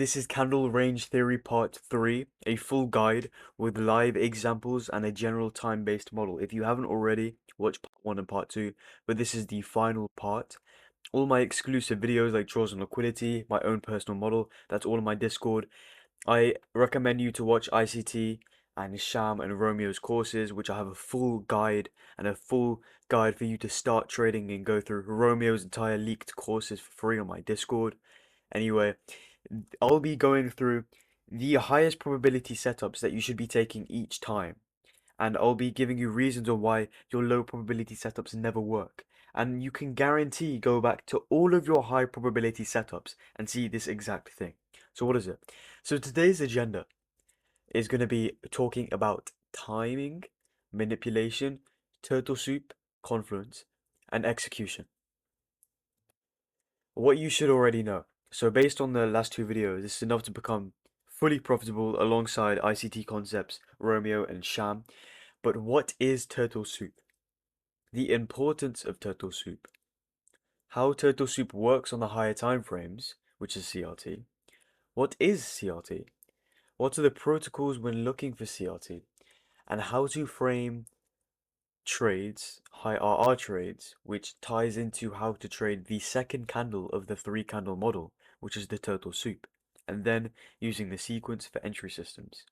This is Candle Range Theory Part 3, a full guide with live examples and a general time-based model. If you haven't already, watch Part 1 and Part 2, but this is the final part. All my exclusive videos like draws on liquidity, my own personal model, that's all in my Discord. I recommend you to watch ICT and Sham and Romeo's courses, which I have a full guide and a full guide for you to start trading and go through Romeo's entire leaked courses for free on my Discord. Anyway, I'll be going through the highest probability setups that you should be taking each time. And I'll be giving you reasons on why your low probability setups never work. And you can guarantee go back to all of your high probability setups and see this exact thing. So what is it? So today's agenda is going to be talking about timing, manipulation, turtle soup, confluence, and execution. What you should already know. So based on the last two videos, this is enough to become fully profitable alongside ICT concepts, Romeo and Sham. But what is turtle soup? The importance of turtle soup. How turtle soup works on the higher time frames, which is CRT. What is CRT? What are the protocols when looking for CRT? And how to frame trades, high RR trades, which ties into how to trade the second candle of the three candle model, which is the turtle soup, and then using the sequence for entry systems.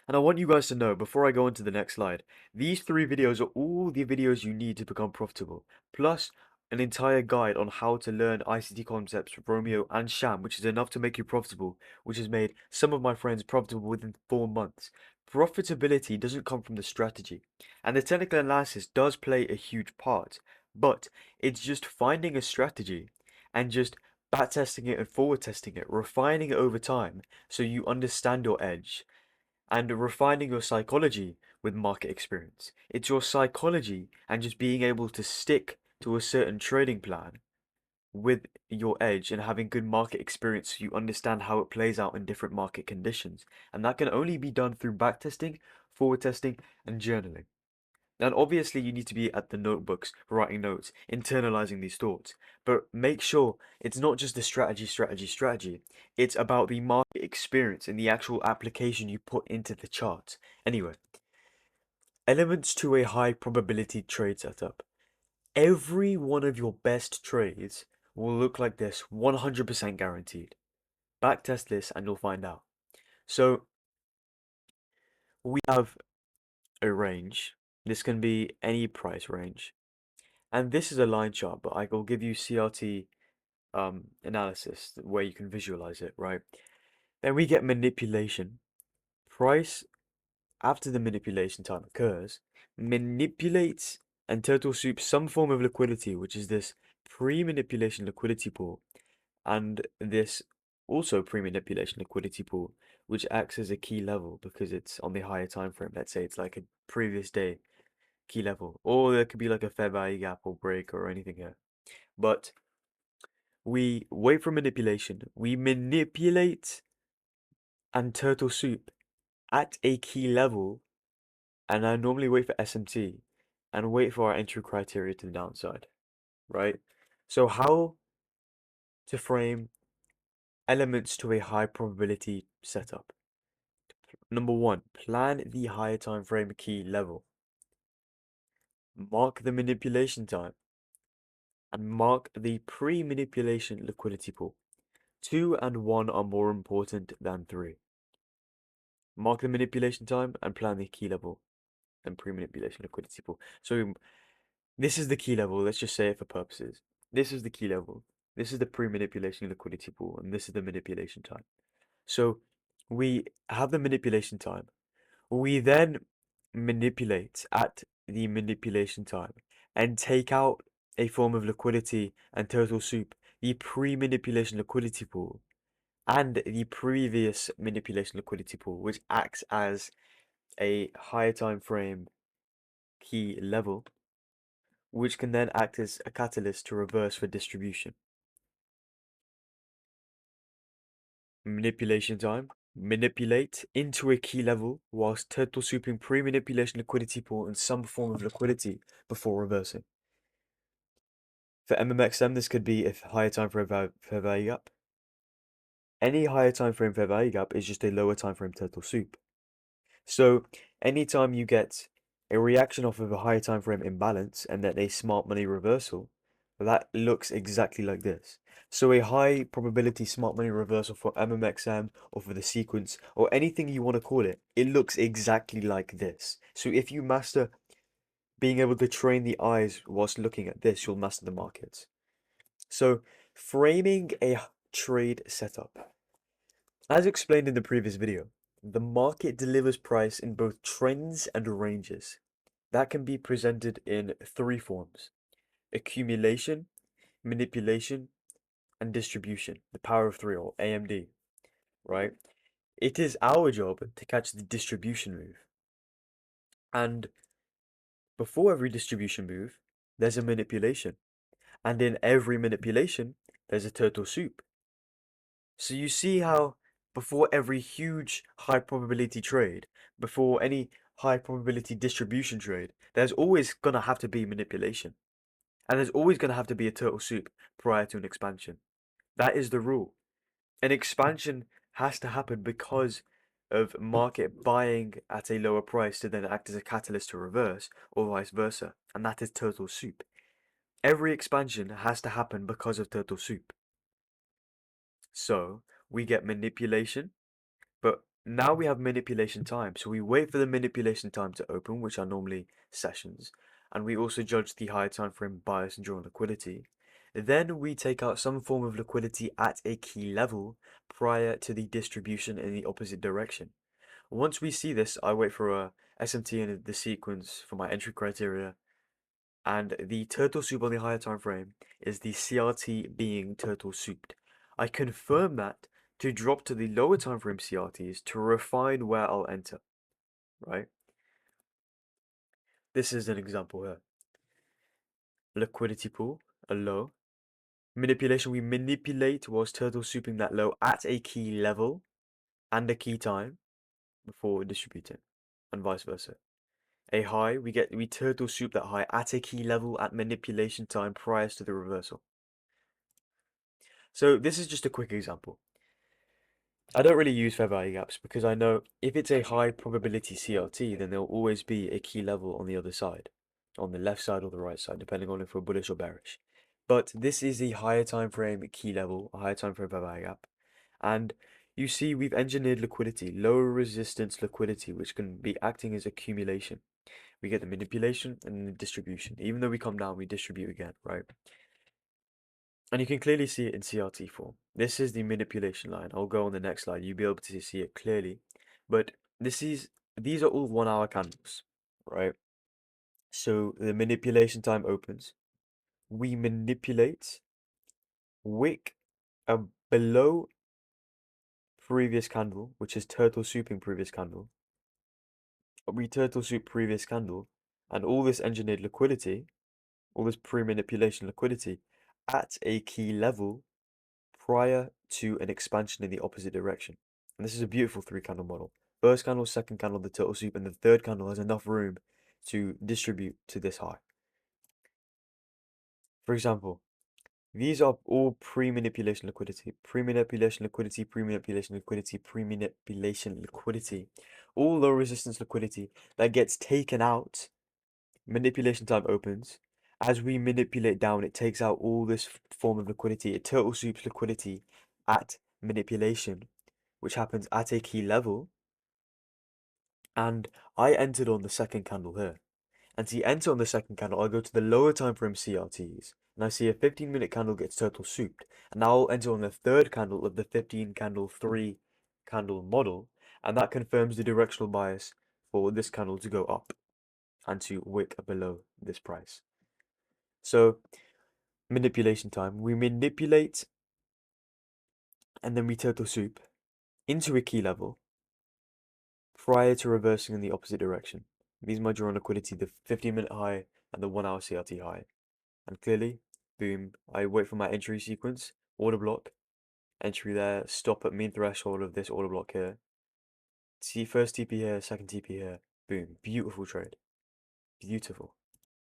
And I want you guys to know, before I go on to the next slide, these three videos are all the videos you need to become profitable, plus an entire guide on how to learn ICT concepts with Romeo and Sham, which is enough to make you profitable, which has made some of my friends profitable within 4 months. Profitability doesn't come from the strategy, and the technical analysis does play a huge part, but it's just finding a strategy and just backtesting it and forward testing it, refining it over time so you understand your edge and refining your psychology with market experience. It's your psychology and just being able to stick to a certain trading plan with your edge and having good market experience so you understand how it plays out in different market conditions. And that can only be done through backtesting, forward testing, and journaling. And obviously, you need to be at the notebooks, writing notes, internalizing these thoughts. But make sure it's not just the strategy. It's about the market experience and the actual application you put into the chart. Anyway, elements to a high probability trade setup. Every one of your best trades will look like this, 100% guaranteed. Backtest this and you'll find out. So, we have a range. This can be any price range. And this is a line chart, but I will give you CRT analysis where you can visualize it, right? Then we get manipulation. Price, after the manipulation time occurs, manipulates and turtle soup some form of liquidity, which is this pre-manipulation liquidity pool, and this also pre-manipulation liquidity pool, which acts as a key level because it's on the higher time frame. Let's say it's like a previous day key level, or there could be like a fair value gap or break or anything here. But we wait for manipulation. We manipulate and turtle soup at a key level, and I normally wait for SMT and wait for our entry criteria to the downside, right? So how to frame elements to a high probability setup? Number one, plan the higher time frame key level. Mark the manipulation time and mark the pre-manipulation liquidity pool. 2 and 1 are more important than 3. Mark the manipulation time and plan the key level and pre-manipulation liquidity pool. So this is the key level. Let's just say it for purposes. This is the key level. This is the pre-manipulation liquidity pool, and this is the manipulation time. So we have the manipulation time. We then manipulate at the manipulation time and take out a form of liquidity and turtle soup, the pre-manipulation liquidity pool, and the previous manipulation liquidity pool, which acts as a higher time frame key level, which can then act as a catalyst to reverse for distribution. Manipulation time. Manipulate into a key level whilst turtle souping pre-manipulation liquidity pool and some form of liquidity before reversing. For MMXM, this could be a higher time for a fair value gap. any higher time frame fair value gap is just a lower time frame turtle soup. So anytime you get a reaction off of a higher time frame imbalance and then a smart money reversal, that looks exactly like this. So a high probability smart money reversal for MMXM or for the sequence or anything you want to call it, it looks exactly like this. So if you master being able to train the eyes whilst looking at this, you'll master the markets. So framing a trade setup. As explained in the previous video, the market delivers price in both trends and ranges. That can be presented in three forms: accumulation, manipulation, and distribution. The power of three, or AMD, right? It is our job to catch the distribution move. And before every distribution move, there's a manipulation. And in every manipulation, there's a turtle soup. So you see how before every huge high probability trade, before any high probability distribution trade, there's always gonna have to be manipulation. And there's always gonna have to be a turtle soup prior to an expansion. That is the rule. An expansion has to happen because of market buying at a lower price to then act as a catalyst to reverse, or vice versa. And that is turtle soup. Every expansion has to happen because of turtle soup. So we get manipulation, but now we have manipulation time. So we wait for the manipulation time to open, which are normally sessions, and we also judge the higher time frame bias and draw liquidity. Then we take out some form of liquidity at a key level prior to the distribution in the opposite direction. Once we see this, I wait for a SMT in the sequence for my entry criteria, and the turtle soup on the higher time frame is the CRT being turtle souped. I confirm that to drop to the lower time frame CRTs to refine where I'll enter, right? This is an example here. Liquidity pool, a low. Manipulation, we manipulate whilst turtle souping that low at a key level and a key time before distributing, and vice versa. A high, we turtle soup that high at a key level at manipulation time prior to the reversal. So this is just a quick example. I don't really use fair value gaps because I know if it's a high probability CRT, then there'll always be a key level on the other side, on the left side or the right side, depending on if we're bullish or bearish. But this is the higher time frame key level, a higher time frame fair value gap. And you see we've engineered liquidity, lower resistance liquidity, which can be acting as accumulation. We get the manipulation and the distribution. Even though we come down, we distribute again, right? And you can clearly see it in CRT form. This is the manipulation line. I'll go on the next slide. You'll be able to see it clearly. But these are all 1 hour candles, right? So the manipulation time opens. We manipulate wick below previous candle, which is turtle souping previous candle. We turtle soup previous candle, and all this engineered liquidity, all this pre-manipulation liquidity at a key level prior to an expansion in the opposite direction. And this is a beautiful three candle model. First candle, second candle, the turtle soup, and the third candle has enough room to distribute to this high. For example, these are all pre-manipulation liquidity, pre-manipulation liquidity, pre-manipulation liquidity, pre-manipulation liquidity, all low resistance liquidity that gets taken out. Manipulation time opens. As we manipulate down, it takes out all this form of liquidity. It turtle soups liquidity at manipulation, which happens at a key level. And I entered on the second candle here. And to enter on the second candle, I go to the lower time frame CRTs, and I see a 15-minute candle gets turtle souped. And now I'll enter on the third candle of the 15 candle, 3 candle model, and that confirms the directional bias for this candle to go up and to wick below this price. So manipulation time, we manipulate and then we turtle soup into a key level prior to reversing in the opposite direction. These are my drawn liquidity, the 15-minute high and the 1 hour CRT high. And clearly, boom, I wait for my entry sequence, order block, entry there, stop at mean threshold of this order block here. See first TP here, second TP here, boom, beautiful trade. Beautiful.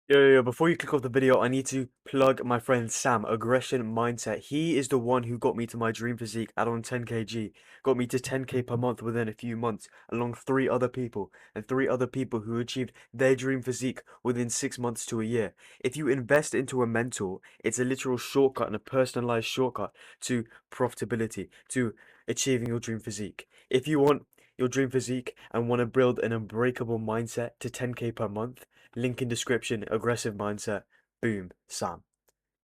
Before you click off the video, I need to plug my friend Sam, Aggression Mindset. He is the one who got me to my dream physique at on 10 kg, got me to 10K per month within a few months, along three other people, and three other people who achieved their dream physique within 6 months to a year. If you invest into a mentor, it's a literal shortcut and a personalized shortcut to profitability, to achieving your dream physique. If you want your dream physique and want to build an unbreakable mindset to 10K per month, link in description, aggressive mindset. Boom, Sam.